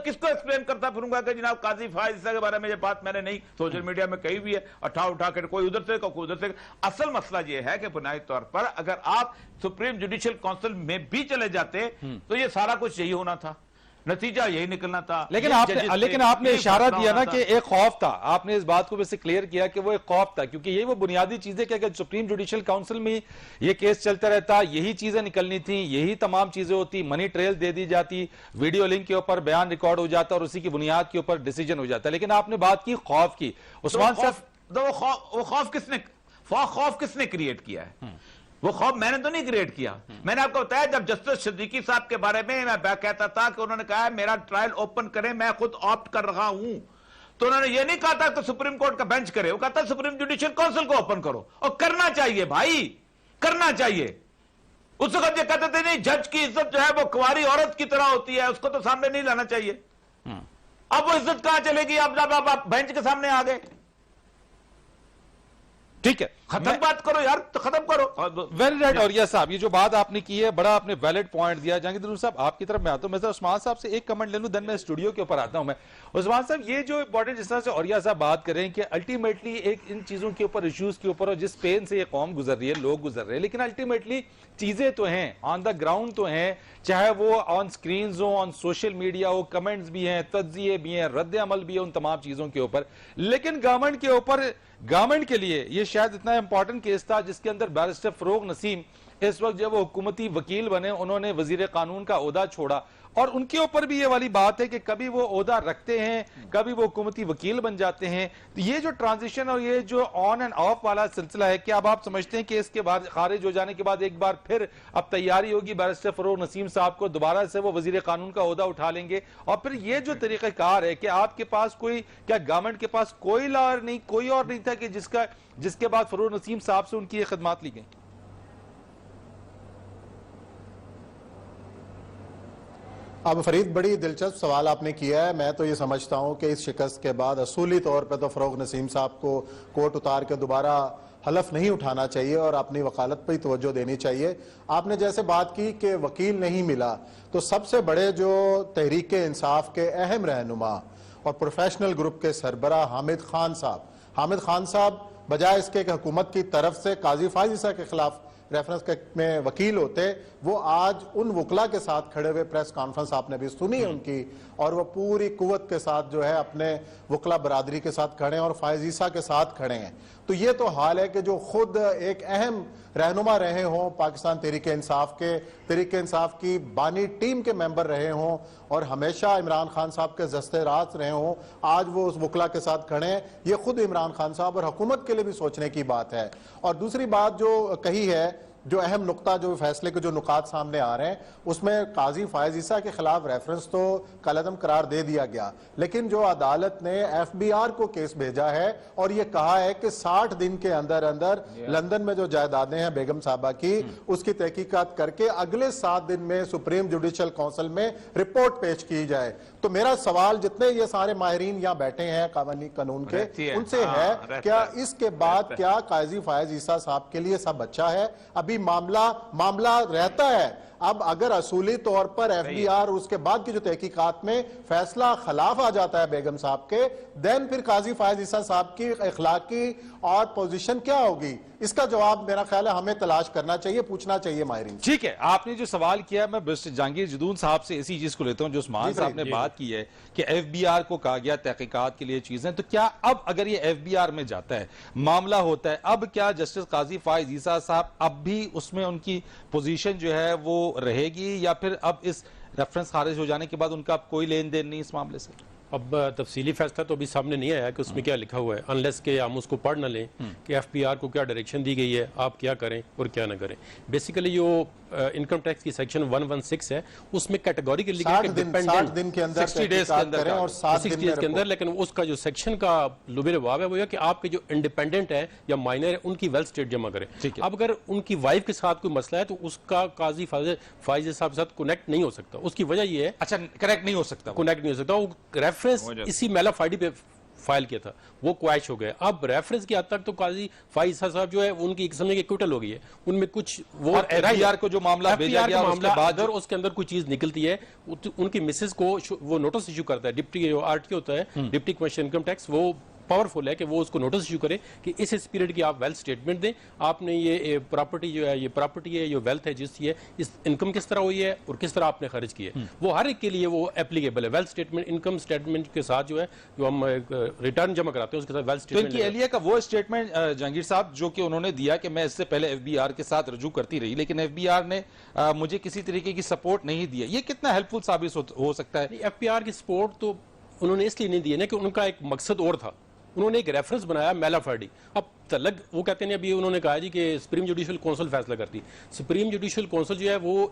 کس کو ایکسپلین کرتا پھروں گا کہ جناب قاضی فائز عیسیٰ کے بارے میں یہ بات میں نے نہیں سوشل میڈیا میں کہی بھی ہے, اٹھا کے کوئی ادھر سے کوئی ادھر سے. اصل مسئلہ یہ ہے کہ بنیادی طور پر اگر آپ سپریم جوڈیشل کونسل میں بھی چلے جاتے تو یہ سارا کچھ یہی ہونا تھا, نتیجہ یہی نکلنا تھا. لیکن آپ نے اشارہ دیا نا کہ ایک خوف تھا, آپ نے اس بات کو ویسے کلیئر کیا کہ وہ ایک خوف تھا, کیونکہ یہ وہ بنیادی چیزیں کہ اگر سپریم جوڈیشل کاؤنسل میں یہ کیس چلتا رہتا, یہی چیزیں نکلنی تھیں, یہی تمام چیزیں ہوتی, منی ٹریل دے دی جاتی, ویڈیو لنک کے اوپر بیان ریکارڈ ہو جاتا اور اسی کی بنیاد کے اوپر ڈیسیجن ہو جاتا. لیکن آپ نے بات کی خوف کی. عثمان صاحب, وہ خوف کس نے کریٹ کیا ہے؟ وہ خوف میں نے تو نہیں کریٹ کیا. میں نے آپ کو بتایا جب جسٹس صدیقی صاحب کے بارے میں کہتا تھا کہ انہوں نے کہا میرا ٹرائل اوپن کریں, میں خود آپٹ کر رہا ہوں, تو انہوں نے یہ نہیں کہا تھا کہ سپریم کورٹ کا بینچ کرے, وہ کہتا سپریم جوڈیشل کونسل کو اوپن کرو. اور کرنا چاہیے بھائی, کرنا چاہیے. اس وقت یہ کہتے تھے نہیں جج کی عزت جو ہے وہ کنواری عورت کی طرح ہوتی ہے, اس کو تو سامنے نہیں لانا چاہیے. اب وہ عزت کہاں چلے گی اب جب آپ بینچ کے سامنے آ گئے؟ ٹھیک ہے, ختم بات کرو یار, تو ختم کرو. Very right. اور یہ صاحب یہ جو بات آپ نے کی ہے بڑا آپ نے ویلڈ پوائنٹ دیا. جہانگیر صاحب آپ کی طرف میں آتا ہوں, میں عثمان صاحب سے ایک کمنٹ لے لوں, دن میں اسٹوڈیو کے اوپر آتا ہوں. میں عثمان صاحب یہ جو امپورٹنٹ جس طرح سے اوریا صاحب بات کریں کہ الٹیمیٹلی ایک ان چیزوں کے اوپر, ایشوز کے اوپر, اور جس پین سے یہ قوم گزر رہی ہے, لوگ گزر رہے ہیں, لیکن الٹیمیٹلی چیزیں تو ہیں آن دا گراؤنڈ تو ہیں, چاہے وہ آن سکرینز ہو, آن سوشل میڈیا ہو, کمنٹس بھی ہیں, تجزیے بھی ہیں, رد عمل بھی ہے ان تمام چیزوں کے اوپر. لیکن گورنمنٹ کے اوپر, گورنمنٹ کے لیے یہ شاید اتنا امپورٹنٹ کیس تھا جس کے اندر بیرسٹر فروغ نسیم اس وقت جب وہ حکومتی وکیل بنے, انہوں نے وزیر قانون کا عہدہ چھوڑا, اور ان کے اوپر بھی یہ والی بات ہے کہ کبھی وہ عہدہ رکھتے ہیں, کبھی وہ حکومتی وکیل بن جاتے ہیں. تو یہ جو ٹرانزیشن اور یہ جو آن اینڈ آف والا سلسلہ ہے, کیا اب آپ سمجھتے ہیں کہ اس کے بعد خارج ہو جانے کے بعد ایک بار پھر اب تیاری ہوگی بیرسٹر فروغ نسیم صاحب کو دوبارہ سے وہ وزیر قانون کا عہدہ اٹھا لیں گے؟ اور پھر یہ جو طریقہ کار ہے کہ آپ کے پاس کوئی, کیا گورنمنٹ کے پاس کوئی لا نہیں, کوئی اور نہیں تھا کہ جس کے بعد فروغ نسیم صاحب سے ان کی یہ خدمات لی گئیں؟ اب فرید, بڑی دلچسپ سوال آپ نے کیا ہے. میں تو یہ سمجھتا ہوں کہ اس شکست کے بعد اصولی طور پہ تو فروغ نسیم صاحب کو کوٹ اتار کے دوبارہ حلف نہیں اٹھانا چاہیے اور اپنی وکالت پہ ہی توجہ دینی چاہیے. آپ نے جیسے بات کی کہ وکیل نہیں ملا, تو سب سے بڑے جو تحریک انصاف کے اہم رہنما اور پروفیشنل گروپ کے سربراہ حامد خان صاحب بجائے اس کے کہ حکومت کی طرف سے قاضی فائز عیسیٰ کے خلاف ریفرنس میں وکیل ہوتے, وہ آج ان وکلا کے ساتھ کھڑے ہوئے پریس کانفرنس آپ نے بھی سنی ہے ان کی, اور وہ پوری قوت کے ساتھ جو ہے اپنے وکلا برادری کے ساتھ کھڑے ہیں اور فائز عیسیٰ کے ساتھ کھڑے ہیں. تو یہ تو حال ہے کہ جو خود ایک اہم رہنما رہے ہوں پاکستان تحریک انصاف کی بانی ٹیم کے ممبر رہے ہوں اور ہمیشہ عمران خان صاحب کے دستے راست رہے ہوں, آج وہ اس وکلا کے ساتھ کھڑے ہیں. یہ خود عمران خان صاحب اور حکومت کے لیے بھی سوچنے کی بات ہے. اور دوسری بات جو کہی ہے, جو اہم نقطہ, جو فیصلے کے جو نکات سامنے آ رہے ہیں, اس میں قاضی فائز عیسیٰ کے خلاف ریفرنس تو کالعدم قرار دے دیا گیا, لیکن جو عدالت نے ایف بی آر کو کیس بھیجا ہے اور یہ کہا ہے کہ 60 دن کے اندر لندن میں جو جائیدادیں ہیں بیگم صاحبہ کی, اس کی تحقیقات کر کے اگلے 7 دن میں سپریم جوڈیشل کونسل میں رپورٹ پیش کی جائے. تو میرا سوال جتنے یہ سارے ماہرین یہاں بیٹھے ہیں قانون کے, ان سے ہے کیا اس کے بعد کیا قاضی فائز عیسیٰ صاحب کے لیے سب اچھا ہے؟ ابھی معاملہ رہتا ہے. اب اگر اصولی طور پر ایف بی آر اس کے بعد کی جو تحقیقات میں فیصلہ خلاف آ جاتا ہے بیگم صاحب کے, دین پھر قاضی فائز عیسیٰ صاحب کی اخلاقی اور پوزیشن کیا ہوگی؟ اس کا جواب میرا خیال ہے ہمیں تلاش کرنا چاہیے, پوچھنا چاہیے ماہرین. ٹھیک ہے, آپ نے جو سوال کیا, میں بیرسٹر جہانگیر جدون صاحب سے اسی چیز کو لیتا ہوں جو عثمان صاحب نے بات کی ہے کہ ایف بی آر کو کہا گیا تحقیقات کے لیے چیزیں, تو کیا اب اگر یہ ایف بی آر میں جاتا ہے, معاملہ ہوتا ہے, اب کیا جسٹس قاضی فائز عیسیٰ صاحب اب بھی اس میں ان کی پوزیشن جو ہے وہ رہے گی, یا پھر اب اس ریفرنس خارج ہو جانے کے بعد ان کا کوئی لین دین نہیں اس معاملے سے؟ اب تفصیلی فیصلہ تو ابھی سامنے نہیں آیا کہ اس میں کیا لکھا ہوا ہے, انلیس کہ ہم اس کو پڑھ نہ لیں کہ ایف پی آر کو کیا ڈائریکشن دی گئی ہے, آپ کیا کریں اور کیا نہ کریں. بیسیکلی جو انکم ٹیکس کی سیکشن 116 ہے اس میں کیٹیگوری کے لکھا ہے کہ 60 دن کے اندر 60 ڈیز کریں اور 7 دن کے اندر, لیکن اس کا جو سیکشن کا لبے لباب ہے وہ یہ کہ آپ کے جو انڈیپینڈنٹ ہیں یا مائنر ہیں ان کی ویلتھ اسٹیٹ جمع کریں. اب اگر ان کی وائف کے ساتھ کوئی مسئلہ ہے تو اس کا قاضی فائز صاحب کے ساتھ کنیکٹ نہیں ہو سکتا. اس کی وجہ یہ ہے, اچھا کنیکٹ نہیں ہو سکتا, وہ ریفرنس اسی میلا فائڈی پہ فائل کیا تھا, وہ کوائش ہو گیا. اب ریفرنس کی حد تک تو قاضی فائز صاحب جو ہے ان کی ایک قسم کی ایکوٹل ہو گئی ہے, ان میں کچھ وہ ایف بی آر کو جو معاملہ بھیجا گیا اس کے بعد اگر اس کے اندر کوئی چیز نکلتی ہے, ان کی مسز کو وہ نوٹس ایشو کرتا ہے, ڈپٹی جو آر ٹی ہوتا ہے, ڈپٹی کمشنر انکم ٹیکس, وہ پاورفل ہے کہ وہ اس کو نوٹس ایشو کرے کہ اس پیریڈ کی آپ ویلتھ اسٹیٹمنٹ دیں, آپ نے یہ پراپرٹی جو ہے, یہ پراپرٹی ہے, یہ ویلتھ ہے جس کی ہے, اس انکم کس طرح ہوئی ہے اور کس طرح آپ نے خرچ کی ہے, وہ ہر ایک کے لیے وہ اپلیکیبل ہے. ویلتھ اسٹیٹمنٹ انکم اسٹیٹمنٹ کے ساتھ جو ہے جو ہم ریٹرن جمع کراتے ہیں اس کے ساتھ ویلتھ اسٹیٹمنٹ. تو ان کی اہلیہ کا وہ اسٹیٹمنٹ جہانگیر صاحب جو کہ انہوں نے دیا کہ میں اس سے پہلے ایف بی آر کے ساتھ رجوع کرتی رہی لیکن ایف بی آر نے مجھے کسی طریقے کی سپورٹ نہیں دیا, یہ کتنا ہیلپ فل ثابت ہو سکتا ہے؟ ایف بی آر کی سپورٹ تو انہوں نے اس لیے نہیں دی نا کہ ان کا ایک مقصد اور تھا, انہوں نے ایک ریفرنس بنایا میلا فارڈی. اب تلگ وہ کہتے ہیں, ابھی انہوں نے کہا جی کہ سپریم جوڈیشل کونسل فیصلہ کرتی. سپریم جوڈیشل کونسل جو ہے وہ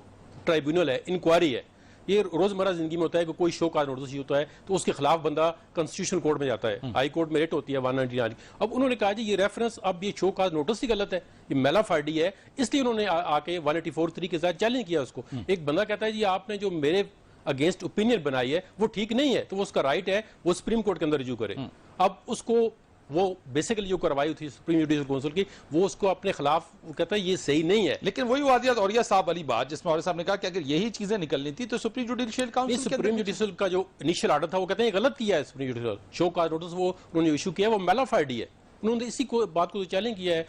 ٹرائیبیونل ہے, انکوائری ہے. یہ روزمرہ زندگی میں ہوتا ہے کہ کوئی شو کاز نوٹس ہوتا ہے تو اس کے خلاف بندہ کنسٹیٹیوشن کورٹ میں جاتا ہے, ہائی کورٹ میں ریٹ ہوتی ہے 199. اب انہوں نے کہا جی یہ ریفرنس, اب یہ شو کاز نوٹس ہی غلط ہے, یہ میلا فارڈی ہے, اس لیے انہوں نے آ کے 184(3) کے ساتھ چیلنج کیا اس کو. ایک بندہ کہتا ہے جی آپ نے جو میرے اگینسٹ اوپینین بنائی ہے وہ ٹھیک نہیں ہے, تو وہ اس کا رائٹ ہے وہ سپریم کورٹ کے اندر رجوع کرے. اب اس کو وہ بیسیکلی جو کروائی تھی سپریم جوڈیشل کونسل کی, وہ اس کو اپنے خلاف کہتا ہے یہ صحیح نہیں ہے. لیکن وہی واضح اوریہ صاحب والی بات جس میں اوریہ صاحب نے کہا کہ اگر یہی چیزیں نکلنی تھی تو supreme judicial council supreme judicial کا جو انیشل آرڈر تھا وہ کہتے ہیں غلط کیا ہے supreme judicial show cause notice وہ انہوں نے ایشو کیا ہے, وہ میلا فارڈی ہے. انہوں نے اسی کو بات کو چیلنج کیا ہے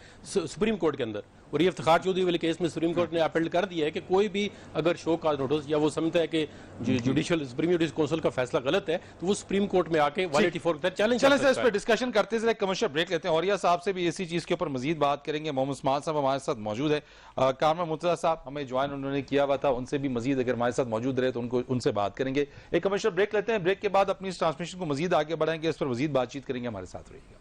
سپریم کورٹ کے اندر. اور یہ افتخار چودھری والے کیس میں سپریم کورٹ نے اپیل کر دیا ہے کہ کوئی بھی اگر شو کاز نوٹس یا وہ سمجھتا ہے کہ جوڈیشل سپریم جوڈیشل کونسل کا فیصلہ غلط ہے تو وہ سپریم کورٹ میں آ کے 184 کے تحت چیلنج چلیں اس پہ ڈسکشن کرتے ہیں. کمرشل بریک لیتے ہیں. اوریا صاحب سے بھی اسی چیز کے اوپر مزید بات کریں گے. محمد عثمان صاحب ہمارے ساتھ موجود ہے. کامران مرتضیٰ صاحب ہمیں جوائن انہوں نے کیا ہوا تھا, ان سے بھی مزید اگر ہمارے ساتھ موجود رہے تو ان سے بات کریں گے. ایک کمرشل بریک لیتے ہیں. بریک کے بعد اپنی اس ٹرانسمیشن کو مزید آگے بڑھائیں گے, اس پر مزید بات چیت کریں گے. ہمارے ساتھ رہیے گا.